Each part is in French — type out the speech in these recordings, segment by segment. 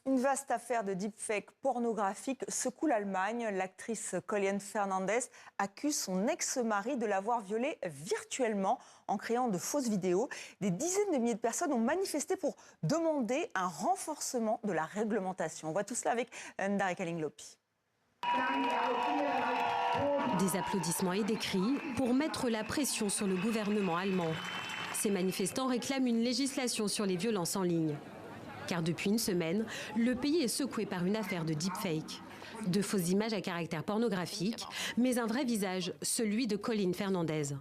Une vaste affaire de deepfake pornographique secoue l'Allemagne. L'actrice Colleen Fernandez accuse son ex-mari de l'avoir violée virtuellement en créant de fausses vidéos. Des dizaines de milliers de personnes ont manifesté pour demander un renforcement de la réglementation. On voit tout cela avec Ndare Kalinglopi. Des applaudissements et des cris pour mettre la pression sur le gouvernement allemand. Ces manifestants réclament une législation sur les violences en ligne. Car depuis une semaine, le pays est secoué par une affaire de deepfake. De fausses images à caractère pornographique, mais un vrai visage, celui de Colleen Fernandez.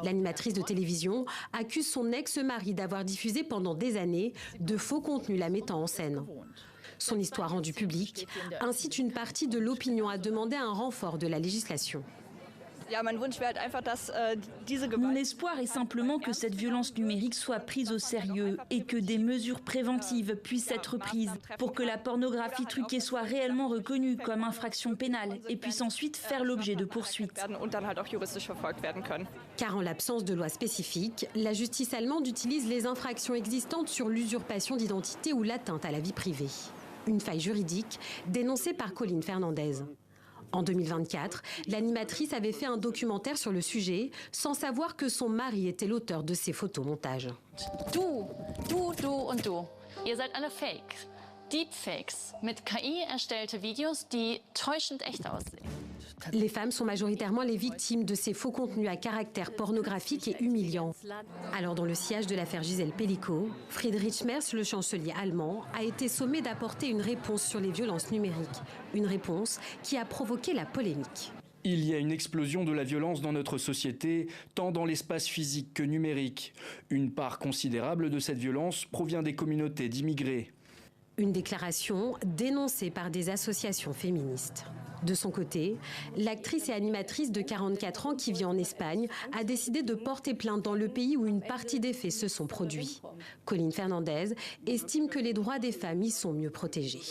L'animatrice de télévision accuse son ex-mari d'avoir diffusé pendant des années de faux contenus la mettant en scène. Son histoire rendue publique incite une partie de l'opinion à demander un renfort de la législation. Mon espoir est simplement que cette violence numérique soit prise au sérieux et que des mesures préventives puissent être prises pour que la pornographie truquée soit réellement reconnue comme infraction pénale et puisse ensuite faire l'objet de poursuites. Car en l'absence de loi spécifique, la justice allemande utilise les infractions existantes sur l'usurpation d'identité ou l'atteinte à la vie privée. Une faille juridique dénoncée par Colleen Fernandez. En 2024, l'animatrice avait fait un documentaire sur le sujet sans savoir que son mari était l'auteur de ces photomontages. Du und du. Ihr seid alle fake. Deepfakes mit KI erstellte Videos, die täuschend echt aussehen. Les femmes sont majoritairement les victimes de ces faux contenus à caractère pornographique et humiliant. Alors dans le sillage de l'affaire Gisèle Pelicot, Friedrich Merz, le chancelier allemand, a été sommé d'apporter une réponse sur les violences numériques. Une réponse qui a provoqué la polémique. Il y a une explosion de la violence dans notre société, tant dans l'espace physique que numérique. Une part considérable de cette violence provient des communautés d'immigrés. Une déclaration dénoncée par des associations féministes. De son côté, l'actrice et animatrice de 44 ans qui vit en Espagne a décidé de porter plainte dans le pays où une partie des faits se sont produits. Colleen Fernandez estime que les droits des femmes y sont mieux protégés.